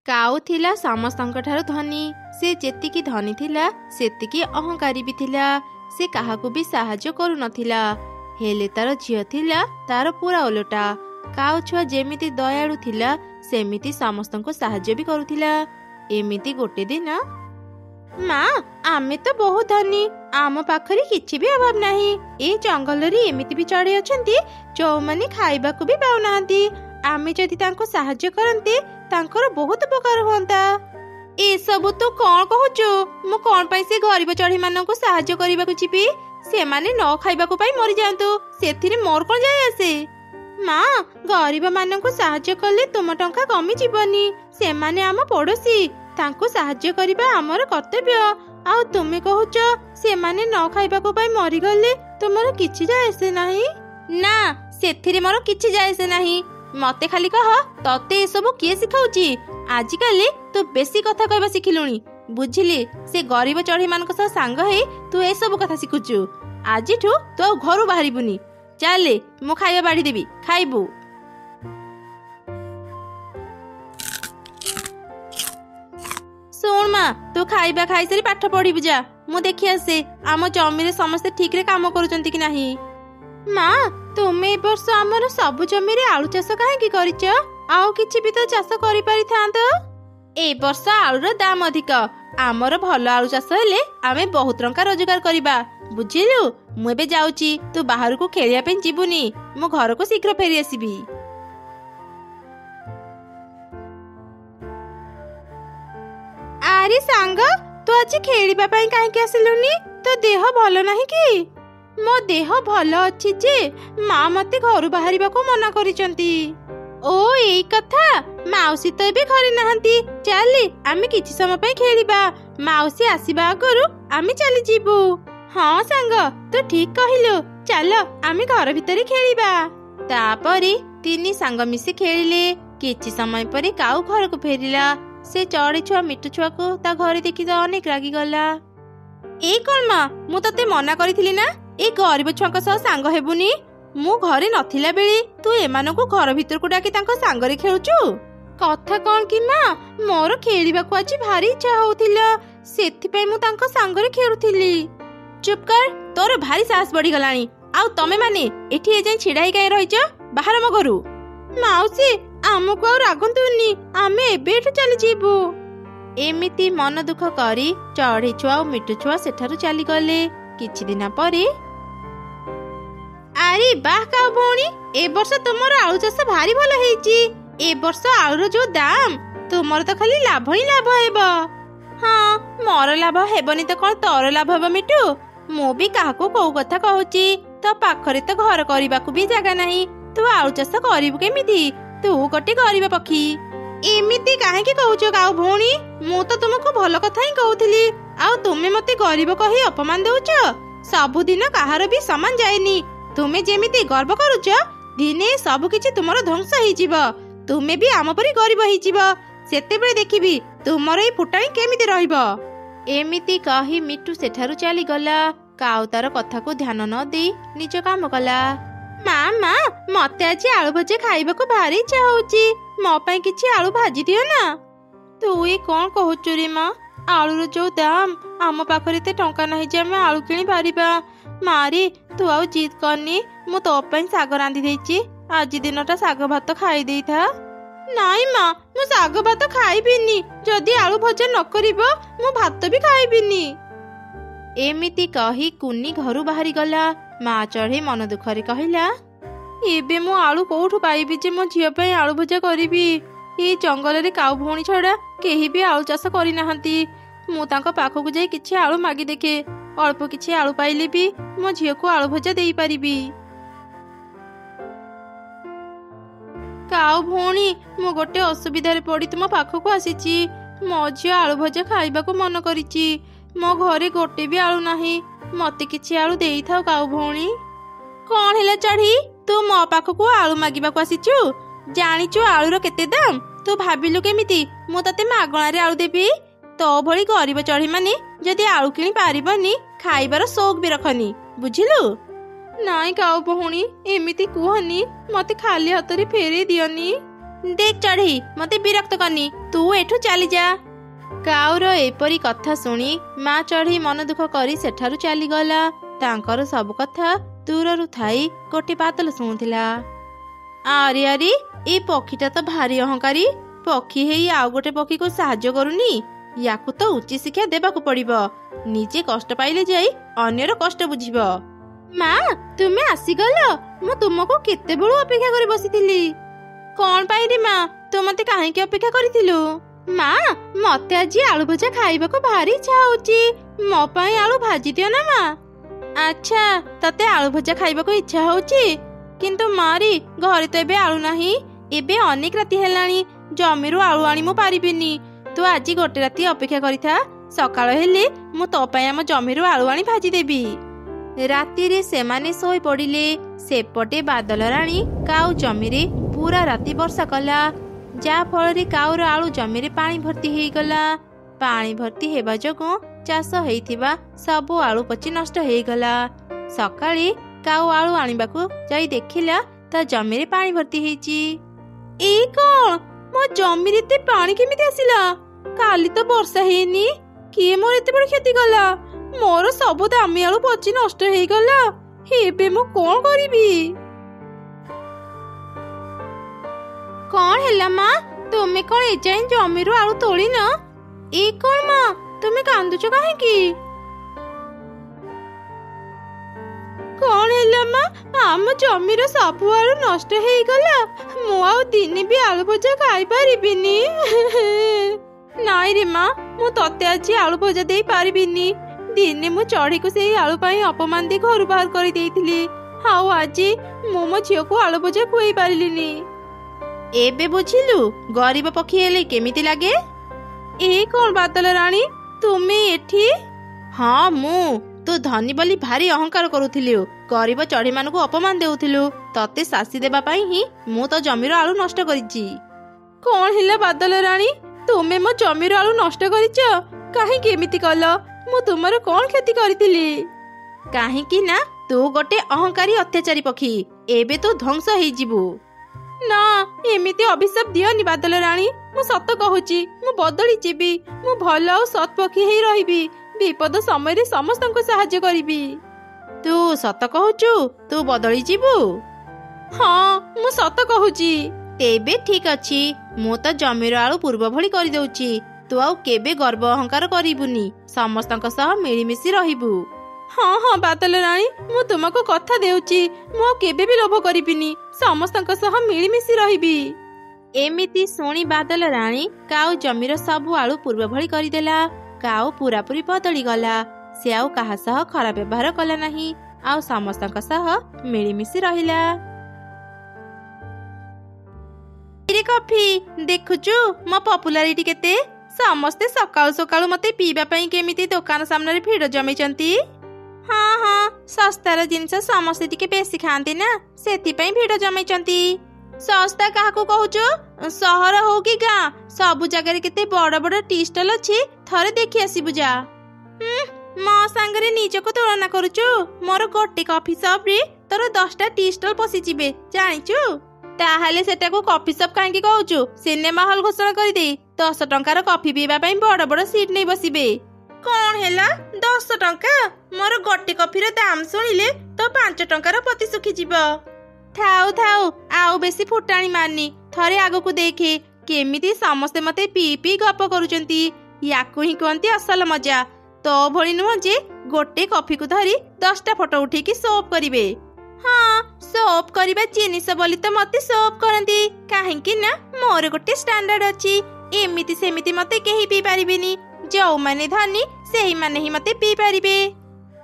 काऊ थिला समस्तंकठारु धनी। से जेतिकी धनी थिला सेतिकी अहंकारी भी थिला। से काहाकू भी साहाଯ୍ୟ करू नथिला। हेले तार झियो थिला तार पूरा ओलटा। काऊ छुआ जेमिति दयाळु थिला सेमिति समस्तंको साहाଯ୍ୟ भी करूथिला। एमिति गोटे दिन माँ आमे तो बहुत धनी, आम पाखरे किछि भी अभाव नाही। ए जंगल रे एमिति भी चढ़े अछंती जो माने खाइबाकू भी पाउ नाहंती। आमे जदि तांको साहाଯ୍य करंते तांकर बहुत उपकार होंता। ए सब तो कोन कहूचो? मु कोन पई से गरीब चढ़ी माननको साहाଯ୍य करिबाकू चिपी? से माने न खाइबाकू पई मरि जांतु, सेथिरे मोर कोन जाय आसे? माँ गरीब माननको साहाଯ୍य कले तुम टंका कमी जीवनी। से माने आम पड़ोसी, तांको साहाଯ୍य करिबा हमर कर्तव्य। आउ तुमे कहूच से माने न खाइबाकू पई मरि गले तुमर किछि जाय आसे नाही? ना सेथिरे मोर किछि जाय आसे नाही। मते खाली कह तते ए सब किए सिखाउची? आजिकाली तू बेसी कथा कहबा सिखिलुनी, बुझिली? से गरीब चढ़ी मानक सह सांग हे तू ए सब कथा सिखुचु। आजिठू तू घरु बाहरिबुनी। चले मु खाइबा बाड़ी देबी, खाइबू। सुन माँ तू खाइबा खाई सारी पाठ पढ़िबु जा। मु देखि आसे आम जमी रे समस्ते ठीक रे काम करूचंती कि नाही। माँ तुमे ए वर्ष हमर सब जमी रे आलू चाष काहे करिच? आउ किछि भी तो चाष करि पारि थांत। ए वर्ष आलू रो दाम अधिक। आमर भल आलू चाष हेले आमे बहुत टंका रोजगार करिबा, बुझिलु? मु एबे जाउची, तू बाहर को खेलिया पे जीबुनी। मु घर को शीघ्र फेरी आसीबी। आरे सांग तू आज खेलिबा पई काहे के आसिलुनी? तो देह भलो नाही कि? मो देह भल अछि जे माँ मते घर बाहरिबा को मना करिसंती। ओ एई कथा। माउसी तो एबे घरे नाहंती। चली आमे किछि समय पई खेलिबा। माउसी आसीबा आगरु आमे चली जीबू। हाँ सांग तू ठीक कहिलु। चल आमे घर भितरे खेलिबा। तापरे तिनी सांग मिसी खेलिले। किछि समय परे काऊ घर को फेरिला। से चढ़ी छुआ मिठू छुआ को ता घरे देखि तो अनेक रागी गला। ए कोन माँ मु तते मना करिथिली ना ए गरीब छुआक सह सांग हेबुनी। मु घरे नथिला बेली तू एमानकु घर भितर को डाकी तांको सांगरे खेलुचु। कथा कोन कि माँ मोर खेलिबा को आज भारी इच्छा होउथिला, सेथि पई मु तांको सांगरे खेलुथिली। चुप कर, तोर भारी साहस बढ़ी गलानी। आउ तमे माने एठी ए जाय छिड़ाई काहे रहिच? बाहर म घरु। माउसी आमको आ रागंतुनी, आमे एबे एठु चली जीबू। एमिति मन दुख करी चढ़ी छुआ और मिठू छुआ सेठारु चली गले। किछि दिन परे अरे बाह का भौणी, ए वर्ष तुमर आलू चाष भारी भल हेची। ए वर्ष आलूर जो दाम तुमर तो खाली लाभ ही लाभ हेबो। हाँ मोर लाभ हेबनी तो कौन तोर लाभ हेबो मिठू? मु भी काहाको कोउ कथा कहूची। तो पाखरे तो घर करिबाकू भी जागा नाही। तू आलू चाष करिबु केमिति? तू गोटे गरीब पक्षी। एमिति काहे की कहूचो काऊ भौणी? मु तो तुमको भल कथा ही कहूथिली। आउ तुमे मते गरीब कही अपमान देउच। सबुदिन काहार भी समान जाएनी। तुमे जेमिति गर्व करूच दिने सब किछि तुमर ध्वंस होई जिवो। तुमे भी आम परी गरीब होई जिवो। सेते बेले देखिबी तुमर ए फुटाणी केमिति रहइबो। एमिति कही मिठू सेठारु चली गला। काऊ तार कथा को ध्यान न देई निज काम कला। माँ माँ मते आज आलू भजा खाइबाकू भारी इच्छा होउची। मो पई किछि आलू भाजी दियो ना। तू ए कोन कहूचु रे माँ? आलूर जो दाम आम पाखरे ते टंका नाही जे आमे आलू किणी पारिबा। मारी तू आउ जिद करनी, मु तो पई साग रांधी देइची। आज दिनटा साग भात खाई देई था। नाई माँ मु साग भात खाइबिनी। जदि आलू भजा न करिबो मु भात भी खाइबिनी। एमिति कही कुनी घरु बाहरी गला। माँ चढ़े मन दुखरे कहिला, एबे मु आलू कोठु पाइबी जे मो झियो पई आलू भजा करिबी? ए जंगल रे काऊ भौणी छड़ा केही भी आलू चाष करि नाहंती। मु तांको पाखकु जाई किछि आलू मागी देखे। अल्प किछि आलू पाइले भी मो झियो को आलू भजा देई पारिबी। काऊ भौणी मु गोटे असुविधा रे पड़ी तुम पाखकु आसीची। मो झियो आलू भजा खाइबाकू मन करिची। मो घरे गोटे भी आलू नाही। मते किछि आलू देई थाओ काऊ भौणी। कोन हेला चढ़ी तू मो पाखकु आलू मागिबाकू आसीचु? जानिचु आलूर केते दाम? तू भाबिलु केमिति मु तते मागणा रे आलू देबी? तो भली गरीब चढ़ी माने जदि आलू किणी पारिबनी खाइबार शौक भी रखनी, बुझिलु? नाई काऊ भौणी एमिति कुहनी, मते खाली हाथ रे फेरे दियनी। देख चढ़ी मते विरक्त करनी तू एठू चली जा। काउर एपरी कथा शुणी माँ चढ़ी मन दुख करी सेठारु चलीगला। तांकर सब कथा दूररु थाई गोटे बादल शुणुथिला। अरे अरे ए पक्षीटा तो भारी अहंकारी पक्षी हेई आउ गोटे पक्षी को साहाय्य करूनी। याकू तो उच्च शिक्षा देबाकू पड़िबो निजे कष्ट पाइले जाई अन्यर कष्ट बुझिबो। माँ तुमे आसीगल मु तुमको केते बेलू अपेक्षा करी बसिथिली। कौन पाई रे माँ तू मते काहेकि अपेक्षा करिथिलु। माँ मते आज आलू भजा खाइबाकू भारी इच्छा होची मो पई आलू भाजी दियो ना माँ। अच्छा तते आलू भजा खाइबाकू इच्छा होची किंतु मारी घरे तो एबे आलू नाही। एबे अनेक राति हेलानी जमीरु आलू आनी मु पारिबिनी। तू आज गोटे राति अपेक्षा करिथा सकाळ हेले मु तो पई हम जमीरु आलू आनी भाजी देबी। राति रे सेमाने सोई पड़िले। सेपटे बादल राणी काउ जमीरे पूरा राति वर्षा कला जा फल काउर आलू जमीरे पानी भर्ती हो गला। पानी भर्ती हेबा जोगु चाष हेइथिबा सब आलू पची नष्ट हो गला। सकाळे काउ आलू आनिबाकू जाई देखिला ता जमीरे पानी भर्ती हेची। ए कोन मो जमीरे ते पानी केमिति आसिला। काली तो वर्षा हेनी किए मोर एते बड़ क्षति गला। मोर सब दामी आलू पची नष्ट हो गला। हेबे मु कोन करिबी। कौन हैला माँ तुमे कौन एजाई जमीरु आलू तोड़ी न। ए कौन माँ तुमे कांदुच काहेकि। कौन हैला माँ आम जमीर सब आलू नष्ट हो गला। मु आउ दिने भी आलू भजा खाई पारिबिनी। नाई रे माँ मु तते आज आलू भजा देई पारिबिनी। दिने मु चढ़ी को सेई आलू पाई अपमान दे घर बाहर करी देइथिली। हाउ आज मु मो झियो को आलू भजा खुई पारिलिनी। एबे बुझिलु गरीब पक्षी हेले केमिति लागे। ए कौन बादल राणी तुमे एठी। हाँ मु तू धनी बोली भारी अहंकार करुथिलु गरीब चढ़ी मान को अपमान देउथिलु तते शासी देबा पाई ही मु तो जमीर आलू नष्ट करिची। कौन हिला बादल राणी तुमे मो जमीर आलू नष्ट करिच काहे केमिति कल मु तुमर कौन क्षति करिथिली। काहे कि ना तू गोटे अहंकारी अत्याचारी पक्षी एबे तो ध्वंस हेई जिवु। ना एमिति अभिशाप दियोनी बादल राणी मु सत कहूची मु बदली जीवी मु भल और सत पक्षी हेई रहिबी विपद समय रे समस्तंको सहाय्य करिबी। तू सत कहूचु तू बदली जीवु। हाँ मु सत कहूची। तेबे ठीक अछि मु तो जमीर आलू पूर्व भली करि दउची तू आउ केबे गर्व अहंकार करिबुनी समस्तंको सह मिलिमिशि रहिबु। हाँ हाँ बादल राणी मु तुमको कथा देउची मु केबे भी लोभ करिबिनी समस्तंको सह मिलिमिशि रहिबी। एमिति सुनी बादल राणी काउ जमीर सब आलू पूर्व भली करिदेला। काउ पूरा पूरी बदली गला। से आउ काहा सह खराब व्यवहार कला नाही आउ समस्तंको सह मिलिमिशि रहिला। रे कॉफी देखुचु मो पॉपुलारिटी केते समस्ते सकाळु सकाळु मते पीबा पई केमिति दुकान सामने रे भीड़ जमीचंती। हाँ हाँ सस्तार जिनस समस्ते टिके बेसी खाती ना सेति पई भीड़ जमीचंती। सस्ता काहाकू कहूचु सहर हो कि गाँ सबु जगह केते बड़ बड़ टी स्टॉल अछि थरे देखि आसीबु जा। मो सांगरे निजको तुलना करूचु मोर गोटे कॉफी शॉप रे तोर 10टा टी स्टॉल पसी जिबे जानिचु। ताहाले सेटाको कॉफी शॉप काहेकि कहूचु सिनेमा हॉल घोषणा करि दे 10 टंकार कॉफी पीबा पई बड़ बड़ सीट नै बसिबे। कौन हैला 10 टंका मोर गोटे कॉफी रो दाम सुनिले तो 5 टंकार पति सुखी जीवो। थाउ थाउ आउ बेसी फुटाणी मारनी थरे आगो को देखे केमिति समस्ते मते पी पी गप करूचंती। याकू ही कहंती असल मजा तो भली नुह जे गोटे कॉफी को धरी 10टा फोटो उठी की सोप करिवे। हाँ सोप करिबा जिनिस बोली तो मते सोप करंती काहेकि ना मोर गोटे स्टैंडर्ड अछि एमिति सेमिति मते केही पी पारिबेनी जो माने धनी सेही माने ही मते पी पारिबे।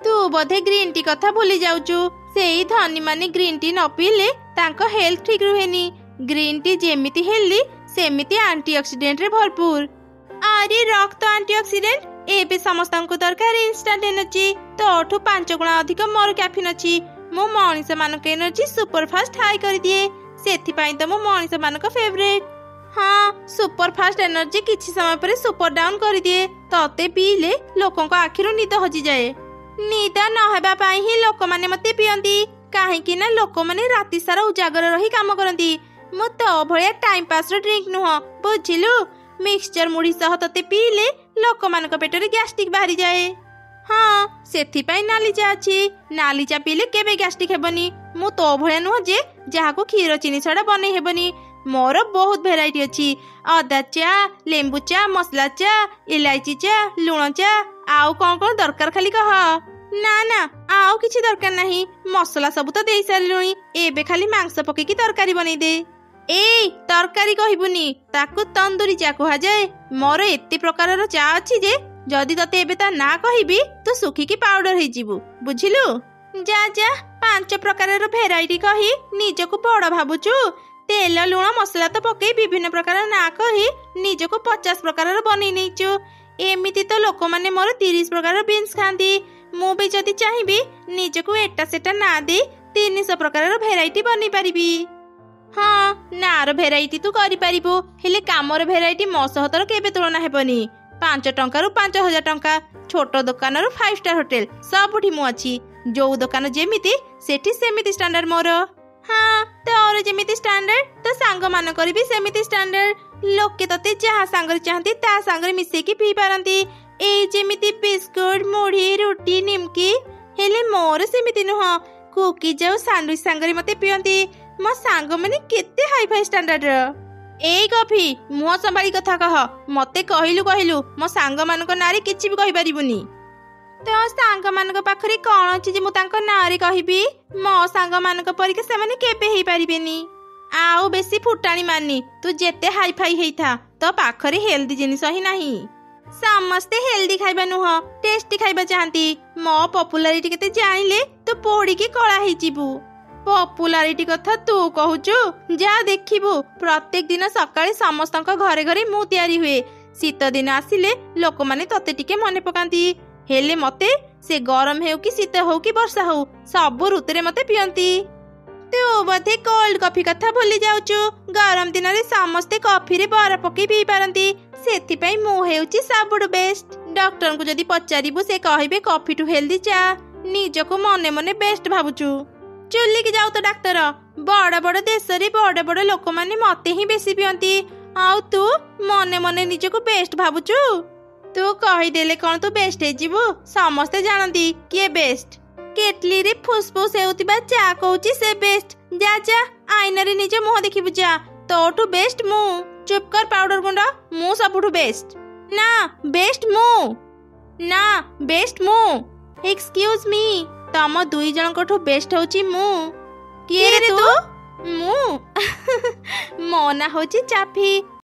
तू बोधे ग्रीन टी कथा भूली जाउचु सेही धनी माने ग्रीन टी न पीले तांको हेल्थ ठीक रुहेनी। ग्रीन टी जेमिति हेल्दी सेमिति एंटीऑक्सीडेंट रे भरपूर। अरे रक्त एंटीऑक्सीडेंट एबे समस्तंको दरकार इंस्टेंट एनर्जी तोठू 5 गुणा अधिक मोर कैफीन अछि। मो मनीष मानक एनर्जी सुपर फास्ट हाई कर दिए सेथि पई तो मो मनीष मानक फेवरेट। हाँ सुपर फास्ट एनर्जी किछि समय पर सुपर डाउन कर दिए तते पीले लोकों को आखिरु निद हजि जाए। निद न हेबा पई ही लोक माने मते पियंती काहे कि ना लोक माने राति सारा उजागर रही काम करंती ମୁଁ ତୋ ଭଳିଆ ଟାଇମ୍ ପାସ୍ର ଡ୍ରିଙ୍କ୍ ନୁହଁ ବୁଝିଲୁ। ମିକ୍ସଚର ମୁଢ଼ି ସହ ତତେ ପିଇଲେ ଲୋକମାନଙ୍କ ପେଟରେ ଗ୍ୟାଷ୍ଟ୍ରିକ୍ ବାହାରିଯାଏ। ହଁ ସେଥିପାଇଁ ନାଲି ଚା ଅଛି। ନାଲି ଚା ପିଇଲେ କେବେ ଗ୍ୟାଷ୍ଟ୍ରିକ୍ ହେବନି। ମୁଁ ତୋ ଭଳିଆ ନୁହଁ ଯେ ଯାହାକୁ କ୍ଷୀର ଚିନି ଛଡ଼ା ବନେଇ ହେବନି। ମୋର ବହୁତ ଭେରାଇଟି ଅଛି। ଅଦା ଚା, ଲେମ୍ବୁ ଚା, ମସଲା ଚା, ଇଲାଇଚି ଚା, ଲୁଣ ଚା। ଆଉ କ'ଣ କ'ଣ ଦରକାର ଖାଲି କହ। ନା ନା ଆଉ କିଛି ଦରକାର ନାହିଁ। ମସଲା ସବୁ ତ ଦେଇ ସାରିଲୁଣି। ଏବେ ଖାଲି ମାଂସ ପକେଇକି ତରକାରୀ ବନେଇ ଦେ। ଏଇ ତରକାରୀ କହିବୁନି, ତାକୁ ତନ୍ଦୁରୀ ଚା କୁହାଯାଏ। ମୋର ଏତେ ପ୍ରକାରର ଚା ଅଛି ଯେ ଯଦି ତତେ ଏବେ ତା ନାଁ କହିବି ତୁ ଶୁଖିକି ପାଉଡର ହେଇଯିବୁ ବୁଝିଲୁ। ଯା ଯା 5 ପ୍ରକାରର ଭେରାଇଟି କହି ନିଜକୁ ବଡ ଭାବୁଛୁ। ତେଲ ଲୁଣ ମସଲା ତ ପକେଇ ବିଭିନ୍ନ ପ୍ରକାର ନାଁ କହି ନିଜକୁ 50 ପ୍ରକାରର ବନେଇ ନେଇଛୁ। ଏମିତି ତ ଲୋକମାନେ ମୋର 30 ପ୍ରକାର ବିନ୍ସ ଖାଆନ୍ତି। ମୁଁ ବି ଯଦି ଚାହିଁବି ନିଜକୁ ଏଟା ସେଟା ନାଁ ଦେଇ 300 ପ୍ରକାରର ଭେରାଇଟି ବନେଇ ପାରିବି। ହଁ ନାଁର ଭେରାଇଟି ତୁ କରିପାରିବୁ, ହେଲେ କାମର ଭେରାଇଟି ମୋ ସହ ତୋର କେବେ ତୁଳନା ହେବନି। 5 ଟଙ୍କାରୁ 5000 ଟଙ୍କା, ଛୋଟ ଦୋକାନରୁ 5 ଷ୍ଟାର ହୋଟେଲ, ସବୁଠି ମୁଁ ଅଛି। ଯୋଉ ଦୋକାନ ଯେମିତି ସେଠି ସେମିତି ଷ୍ଟାଣ୍ଡାର୍ଡ ମୋର। ହଁ ତୋର ଯେମିତି ଷ୍ଟାଣ୍ଡାର୍ଡ ତ ସାଙ୍ଗମାନଙ୍କର ବି ସେମିତି ଷ୍ଟାଣ୍ଡାର୍ଡ। ଲୋକେ ତତେ ଯାହା ସାଙ୍ଗରେ ଚାହାନ୍ତି ତା ସାଙ୍ଗରେ ମିଶେଇକି ପିଇ ପାରନ୍ତି। ଏଇ ଯେମିତି ବିସ୍କୁଟ ମୁଢ଼ି ରୁଟି ନିମକି, ହେଲେ ମୋର ସେମିତି ନୁହଁ। କୁକିଜ ଆଉ ସାଣ୍ଡୱିଚ ସାଙ୍ଗରେ ମତେ ପିଅନ୍ତି। ମୋ ସାଙ୍ଗମାନେ କେତେ ହାଇ ଫାଇ ଷ୍ଟାଣ୍ଡାର୍ଡର। ଏଇ କଫି ମୁହଁ ସମ୍ଭାଳି କଥା କହ। ମତେ କହିଲୁ ମୋ ସାଙ୍ଗମାନଙ୍କ ନାଁରେ କିଛି ବି କହିପାରିବୁନି। ତ ସାଙ୍ଗମାନଙ୍କ ପାଖରେ କ'ଣ ଅଛି ଯେ ମୁଁ ତାଙ୍କ ନାଁରେ କହିବି? ମୋ ସାଙ୍ଗମାନଙ୍କ ପରିକା ସେମାନେ କେବେ ହେଇପାରିବେନି। ଆଉ ବେଶୀ ଫୁଟାଣି ମାନି, ତୁ ଯେତେ ହାଇ ଫାଇ ହେଇଥା ତୋ ପାଖରେ ହେଲ୍ଦି ଜିନିଷ ହିଁ ନାହିଁ। ସମସ୍ତେ ହେଲ୍ଦି ଖାଇବା ନୁହଁ ଟେଷ୍ଟି ଖାଇବା ଚାହାନ୍ତି। ମୋ ପପୁଲାରିଟି କେତେ ଜାଣିଲେ ତୁ ପୋଡ଼ିକି କଳା ହେଇଯିବୁ। ପପୁଲାରିଟି କଥା ତୁ କହୁଛୁ? ଯାହା ଦେଖିବୁ ପ୍ରତ୍ୟେକ ଦିନ ସକାଳେ ସମସ୍ତଙ୍କ ଘରେ ଘରେ ମୁଁ ତିଆରି ହୁଏ। ଶୀତ ଦିନ ଆସିଲେ ଲୋକମାନେ ତତେ ଟିକେ ମନେ ପକାନ୍ତି, ହେଲେ ମତେ ସେ ଗରମ ହେଉ କି ଶୀତ ହଉ କି ବର୍ଷା ହଉ ସବୁ ଋତୁରେ ମତେ ପିଅନ୍ତି। ତୁ ବୋଧେ କୋଲ୍ଡ କଫି କଥା ଭୁଲି ଯାଉଛୁ। ଗରମ ଦିନରେ ସମସ୍ତେ କଫିରେ ବରଫ ପକେଇ ପିଇ ପାରନ୍ତି, ସେଥିପାଇଁ ମୁଁ ହେଉଛି ସବୁଠୁ ବେଷ୍ଟ। ଡକ୍ଟରଙ୍କୁ ଯଦି ପଚାରିବୁ ସେ କହିବେ କଫିଠୁ ହେଲ୍ଦି ଚା। ନିଜକୁ ମନେ ମନେ ବେଷ୍ଟ ଭାବୁଛୁ। ଚୁଲିକି ଯାଉ ତ ଡାକ୍ତର। ବଡ ବଡ ଦେଶରେ ବଡ ବଡ ଲୋକମାନେ ମତେ ହିଁ ବେଶୀ ପିଅନ୍ତି, ଆଉ ତୁ ମନେ ମନେ ନିଜକୁ ବେଷ୍ଟ ଭାବୁଛୁ। ତୁ କହିଦେଲେ କ'ଣ ତୁ ବେଷ୍ଟ ହେଇଯିବୁ? ସମସ୍ତେ ଜାଣନ୍ତି କିଏ ବେଷ୍ଟ। କେଟଲିରେ ଫୁସଫୁସ ହେଉଥିବା ଚା କହୁଛି ସେ ବେଷ୍ଟ। ଯା ଯା ଆଇନାରେ ନିଜ ମୁହଁ ଦେଖିବୁ ଯା। ତୋଠୁ ବେଷ୍ଟ ମୁଁ। ଚୁପ୍ କର ପାଉଡର ଗୁଣ୍ଡ। ମୁଁ ସବୁଠୁ ବେଷ୍ଟ। ନା ବେଷ୍ଟ ମୁଁ। ନା ବେଷ୍ଟ ମୁଁ। ଏକ୍ସକ୍ୟୁଜ ମି, ତମ 2 ଜଣଙ୍କଠୁ ବେଷ୍ଟ ହଉଛି ମୁଁ। କିଏ ରେ ତୁ? ମୁଁ ମୋ ନାଁ ହଉଛି ଚାଫି।